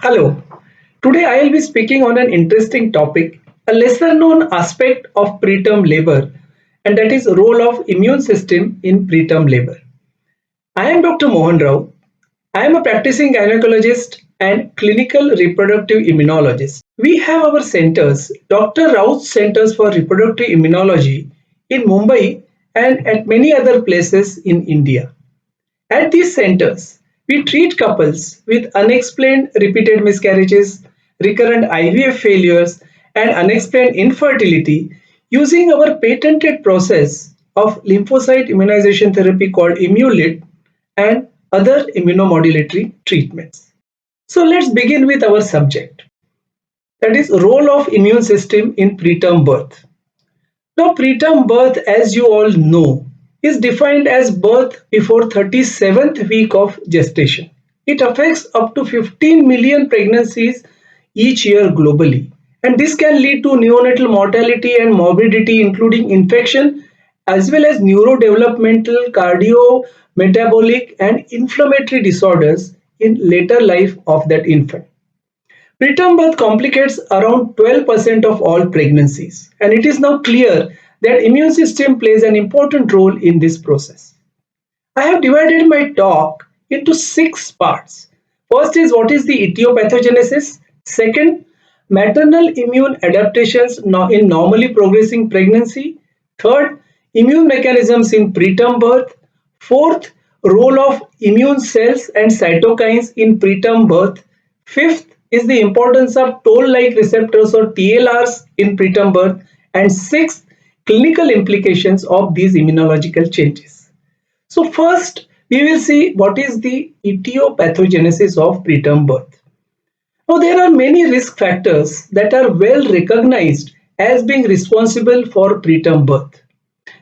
Hello. Today I will be speaking on an interesting topic, a lesser known aspect of preterm labor, and that is role of immune system in preterm labor. I am Dr. Mohan Rao. I am a practicing gynecologist and clinical reproductive immunologist. We have our centers, Dr. Rao's Centers for Reproductive Immunology in Mumbai and at many other places in India. At these centers, we treat couples with unexplained repeated miscarriages, recurrent IVF failures, and unexplained infertility using our patented process of lymphocyte immunization therapy called Immulid and other immunomodulatory treatments. So let's begin with our subject, that is role of immune system in preterm birth. Now, preterm birth, as you all know, is defined as birth before 37th week of gestation. It affects up to 15 million pregnancies each year globally. And this can lead to neonatal mortality and morbidity, including infection, as well as neurodevelopmental, cardiometabolic, and inflammatory disorders in later life of that infant. Preterm birth complicates around 12% of all pregnancies, and it is now clear that immune system plays an important role in this process. I have divided my talk into six parts. First is what is the etiopathogenesis. Second, maternal immune adaptations in normally progressing pregnancy. Third, immune mechanisms in preterm birth. Fourth, role of immune cells and cytokines in preterm birth. Fifth is the importance of toll-like receptors or TLRs in preterm birth. And sixth, clinical implications of these immunological changes. So first, we will see what is the etiopathogenesis of preterm birth. Now, there are many risk factors that are well recognized as being responsible for preterm birth.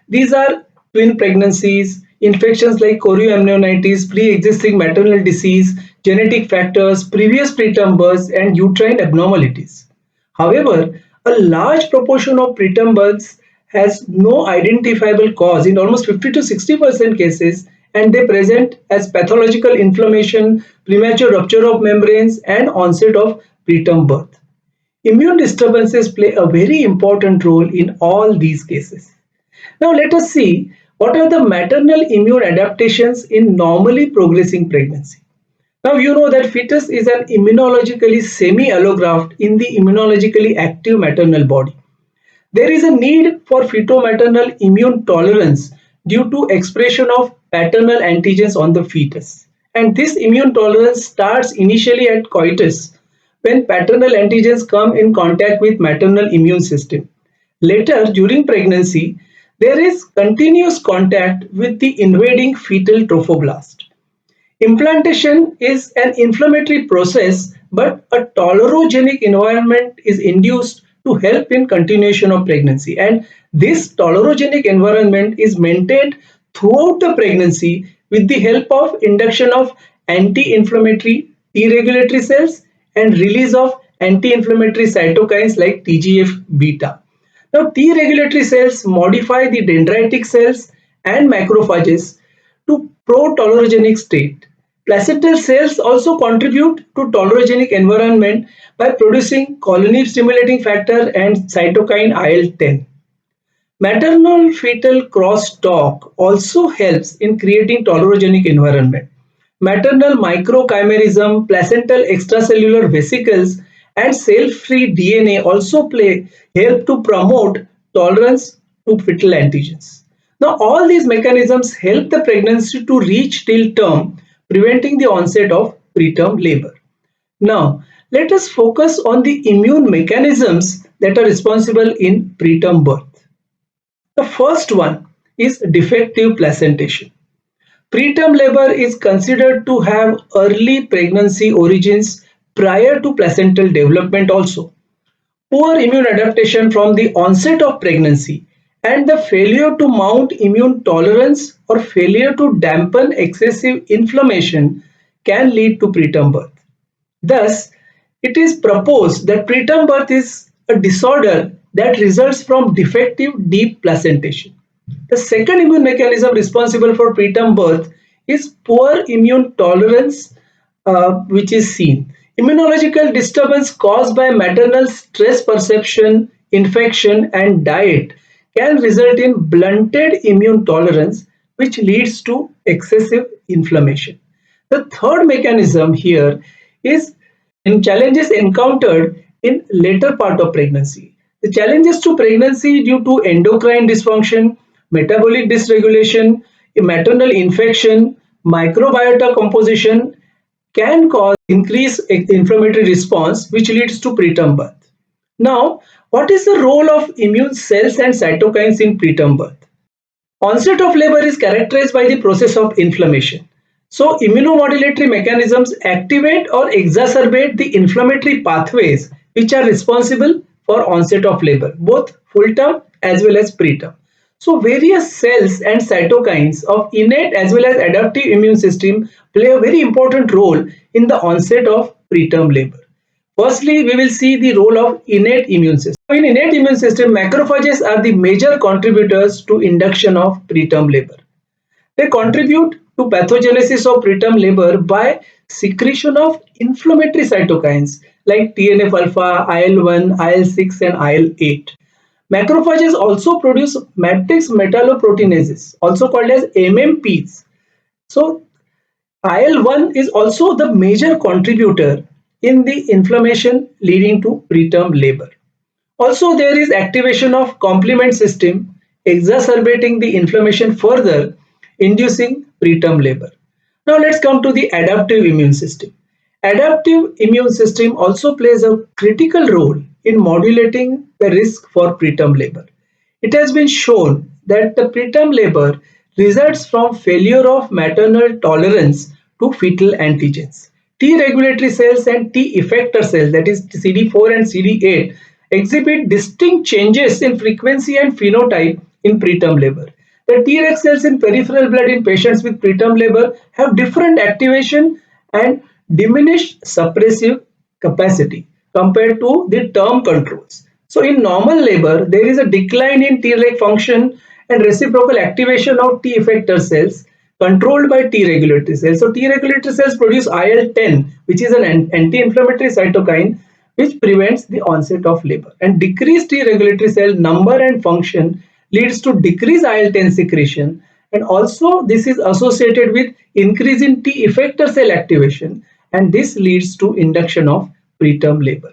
These are twin pregnancies, infections like chorioamnionitis, pre-existing maternal disease, genetic factors, previous preterm births, and uterine abnormalities. However, a large proportion of preterm births has no identifiable cause in almost 50 to 60% cases, and they present as pathological inflammation, premature rupture of membranes, and onset of preterm birth. Immune disturbances play a very important role in all these cases. Now let us see what are the maternal immune adaptations in normally progressing pregnancy. Now you know that fetus is an immunologically semi-allograft in the immunologically active maternal body. There is a need for feto-maternal immune tolerance due to expression of paternal antigens on the fetus. And this immune tolerance starts initially at coitus when paternal antigens come in contact with maternal immune system. Later, during pregnancy, there is continuous contact with the invading fetal trophoblast. Implantation is an inflammatory process, but a tolerogenic environment is induced to help in continuation of pregnancy. And this tolerogenic environment is maintained throughout the pregnancy with the help of induction of anti-inflammatory T regulatory cells and release of anti-inflammatory cytokines like TGF beta. Now, T regulatory cells modify the dendritic cells and macrophages to pro-tolerogenic state. Placental cells also contribute to tolerogenic environment by producing colony stimulating factor and cytokine IL-10. Maternal fetal crosstalk also helps in creating tolerogenic environment. Maternal microchimerism, placental extracellular vesicles, and cell-free DNA also help to promote tolerance to fetal antigens. Now, all these mechanisms help the pregnancy to reach till term, preventing the onset of preterm labor. Now, let us focus on the immune mechanisms that are responsible in preterm birth. The first one is defective placentation. Preterm labor is considered to have early pregnancy origins prior to placental development also. Poor immune adaptation from the onset of pregnancy and the failure to mount immune tolerance or failure to dampen excessive inflammation can lead to preterm birth. Thus, it is proposed that preterm birth is a disorder that results from defective deep placentation. The second immune mechanism responsible for preterm birth is poor immune tolerance, which is seen. Immunological disturbance caused by maternal stress perception, infection, and diet can result in blunted immune tolerance, which leads to excessive inflammation. The third mechanism here is in challenges encountered in later part of pregnancy. The challenges to pregnancy due to endocrine dysfunction, metabolic dysregulation, maternal infection, microbiota composition can cause increased inflammatory response which leads to preterm birth. Now, what is the role of immune cells and cytokines in preterm birth? Onset of labor is characterized by the process of inflammation. So, immunomodulatory mechanisms activate or exacerbate the inflammatory pathways which are responsible for onset of labor, both full term as well as preterm. So, various cells and cytokines of innate as well as adaptive immune system play a very important role in the onset of preterm labor. Firstly, we will see the role of innate immune system. In innate immune system, macrophages are the major contributors to induction of preterm labor. They contribute to pathogenesis of preterm labor by secretion of inflammatory cytokines like TNF alpha, IL-1, IL-6 and IL-8. Macrophages also produce matrix metalloproteinases, also called as MMPs. So IL-1 is also the major contributor in the inflammation leading to preterm labor. Also, there is activation of complement system exacerbating the inflammation further, inducing preterm labor. Now let's come to the adaptive immune system. Adaptive immune system also plays a critical role in modulating the risk for preterm labor. It has been shown that the preterm labor results from failure of maternal tolerance to fetal antigens. T regulatory cells and T effector cells, that is CD4 and CD8, exhibit distinct changes in frequency and phenotype in preterm labor. The Treg cells in peripheral blood in patients with preterm labor have different activation and diminished suppressive capacity compared to the term controls. So in normal labor, there is a decline in Treg function and reciprocal activation of T effector cells controlled by T regulatory cells. So T regulatory cells produce IL-10, which is an anti-inflammatory cytokine which prevents the onset of labor. And decreased T regulatory cell number and function leads to decreased IL-10 secretion, and also this is associated with increase in T effector cell activation, and this leads to induction of preterm labor.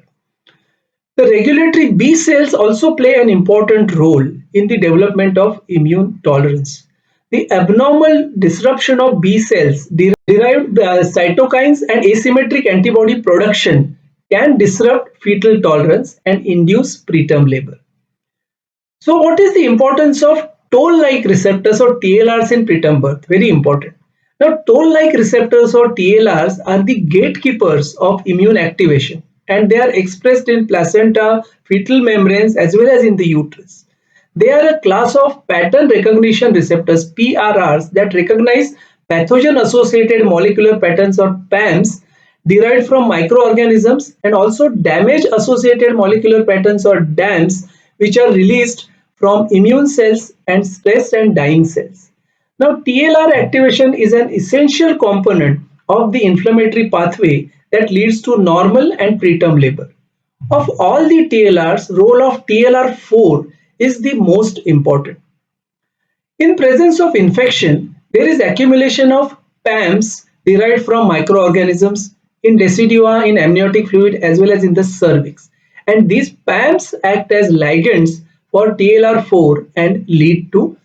The regulatory B cells also play an important role in the development of immune tolerance. The abnormal disruption of B cells derived cytokines and asymmetric antibody production can disrupt fetal tolerance and induce preterm labor. So what is the importance of toll-like receptors or TLRs in preterm birth? Very important. Now toll-like receptors or TLRs are the gatekeepers of immune activation, and they are expressed in placenta, fetal membranes as well as in the uterus. They are a class of pattern recognition receptors PRRs that recognize pathogen associated molecular patterns or PAMs derived from microorganisms, and also damage associated molecular patterns or DAMs which are released from immune cells and stressed and dying cells. Now TLR activation is an essential component of the inflammatory pathway that leads to normal and preterm labor. Of all the TLRs, role of TLR4 is the most important. In presence of infection, there is accumulation of PAMs derived from microorganisms in decidua, in amniotic fluid as well as in the cervix. And these PAMs act as ligands for TLR4 and lead to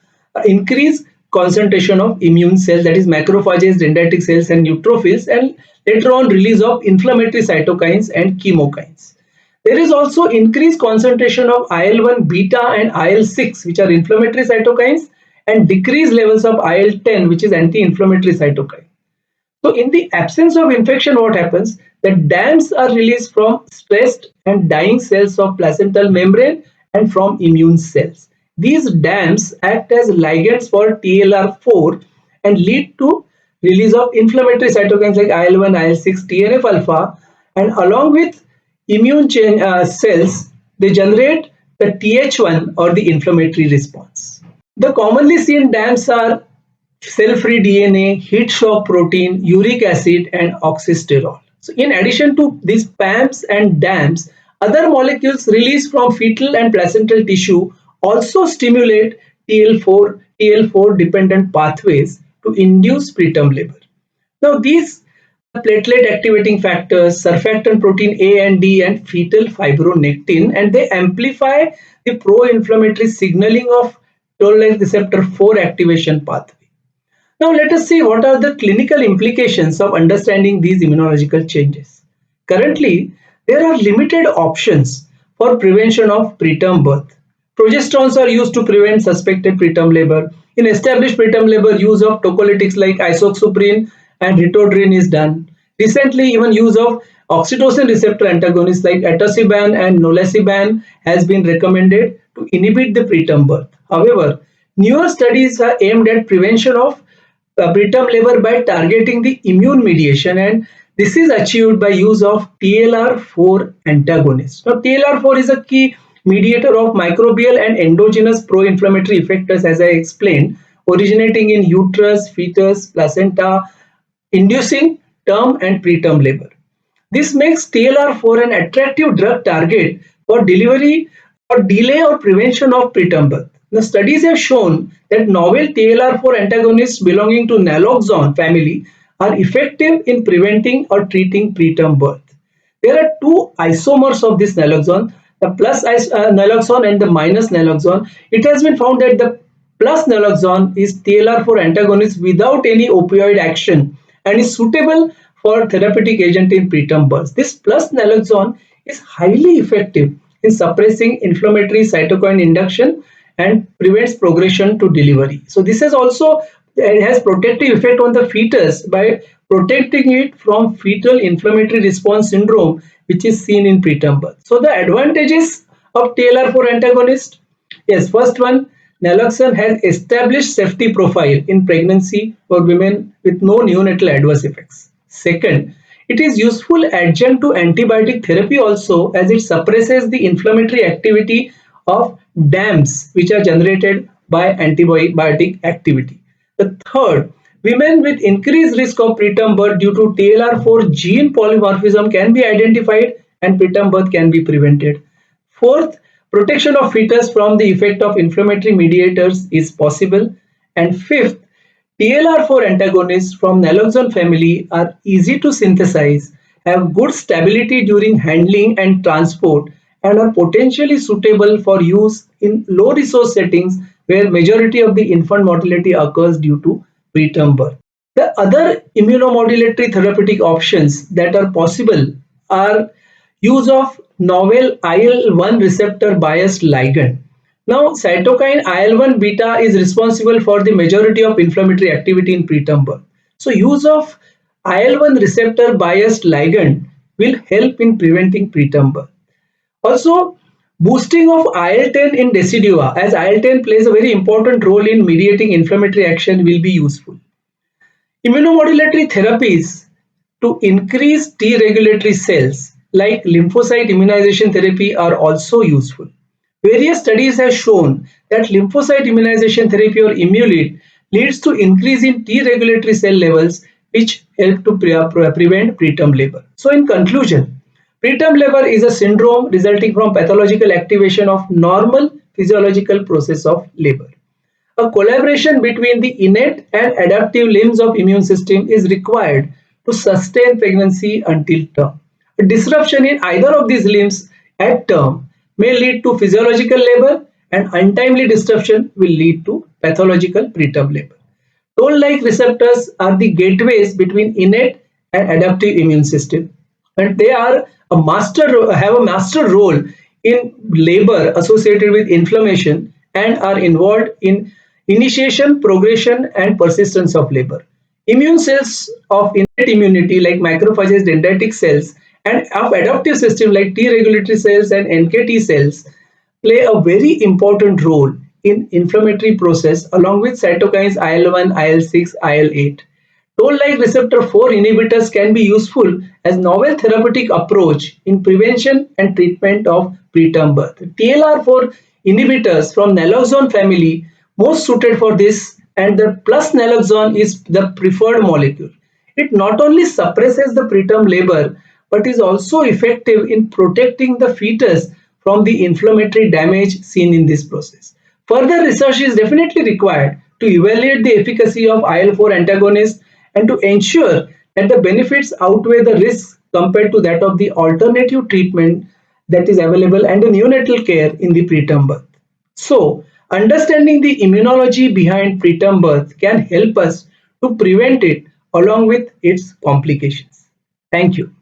increased concentration of immune cells, that is macrophages, dendritic cells and neutrophils, and later on release of inflammatory cytokines and chemokines. There is also increased concentration of IL-1 beta and IL-6, which are inflammatory cytokines, and decreased levels of IL-10, which is anti-inflammatory cytokine. So in the absence of infection, what happens? The DAMs are released from stressed and dying cells of placental membrane and from immune cells. These DAMs act as ligands for TLR4 and lead to release of inflammatory cytokines like IL-1, IL-6, TNF alpha, and along with immune cells, they generate the Th1 or the inflammatory response. The commonly seen DAMs are cell-free DNA, heat shock protein, uric acid, and oxysterol. So in addition to these PAMs and DAMs, other molecules released from fetal and placental tissue also stimulate TL4 dependent pathways to induce preterm labor. Now these platelet activating factors, surfactant protein A and D, and fetal fibronectin, and they amplify the pro-inflammatory signaling of toll-like receptor 4 activation pathway. Now let us see what are the clinical implications of understanding these immunological changes. Currently, there are limited options for prevention of preterm birth. Progesterones are used to prevent suspected preterm labor. In established preterm labor, use of tocolytics like isoxaprine and ritodrine is done. Recently, even use of oxytocin receptor antagonists like atosiban and nolasiban has been recommended to inhibit the preterm birth. However, newer studies are aimed at prevention of preterm labor by targeting the immune mediation, and this is achieved by use of TLR4 antagonists. Now TLR4 is a key mediator of microbial and endogenous pro-inflammatory effectors, as I explained, originating in uterus, fetus, placenta, inducing term and preterm labor. This makes TLR4 an attractive drug target for delivery or delay or prevention of preterm birth. The studies have shown that novel TLR4 antagonists belonging to naloxone family are effective in preventing or treating preterm birth. There are two isomers of this naloxone, the naloxone and the minus naloxone. It has been found that the plus naloxone is TLR4 antagonist without any opioid action and is suitable for therapeutic agent in preterm birth. This plus naloxone is highly effective in suppressing inflammatory cytokine induction and prevents progression to delivery. So this has also it has protective effect on the fetus by protecting it from fetal inflammatory response syndrome, which is seen in preterm birth. So the advantages of TLR4 antagonist, yes, first one, naloxone has established safety profile in pregnancy for women with no neonatal adverse effects. Second, it is useful adjunct to antibiotic therapy also, as it suppresses the inflammatory activity of DAMs which are generated by antibiotic activity. The third, women with increased risk of preterm birth due to TLR4 gene polymorphism can be identified and preterm birth can be prevented. Fourth, protection of fetus from the effect of inflammatory mediators is possible. And fifth, TLR4 antagonists from naloxone family are easy to synthesize, have good stability during handling and transport, and are potentially suitable for use in low resource settings where majority of the infant mortality occurs due to preterm birth. The other immunomodulatory therapeutic options that are possible are use of novel IL-1 receptor biased ligand. Now, cytokine IL-1 beta is responsible for the majority of inflammatory activity in preterm birth. So, use of IL-1 receptor biased ligand will help in preventing preterm birth. Also, boosting of IL-10 in decidua, as IL-10 plays a very important role in mediating inflammatory action, will be useful. Immunomodulatory therapies to increase T regulatory cells like lymphocyte immunization therapy are also useful. Various studies have shown that lymphocyte immunization therapy or Immulid leads to increase in T regulatory cell levels, which help to prevent preterm labor. So in conclusion, preterm labor is a syndrome resulting from pathological activation of normal physiological process of labor. A collaboration between the innate and adaptive limbs of immune system is required to sustain pregnancy until term. A disruption in either of these limbs at term may lead to physiological labor, and untimely disruption will lead to pathological preterm labor. Toll-like receptors are the gateways between innate and adaptive immune system, and they are have a master role in labor associated with inflammation and are involved in initiation, progression, and persistence of labor. Immune cells of innate immunity like macrophages, dendritic cells, and of adaptive system like T regulatory cells and NKT cells play a very important role in inflammatory process along with cytokines IL-1, IL-6, IL-8. Toll-like receptor 4 inhibitors can be useful as novel therapeutic approach in prevention and treatment of preterm birth. TLR4 inhibitors from naloxone family most suited for this, and the plus naloxone is the preferred molecule. It not only suppresses the preterm labor but is also effective in protecting the fetus from the inflammatory damage seen in this process. Further research is definitely required to evaluate the efficacy of IL-4 antagonists and to ensure that the benefits outweigh the risks compared to that of the alternative treatment that is available and the neonatal care in the preterm birth. So, understanding the immunology behind preterm birth can help us to prevent it along with its complications. Thank you.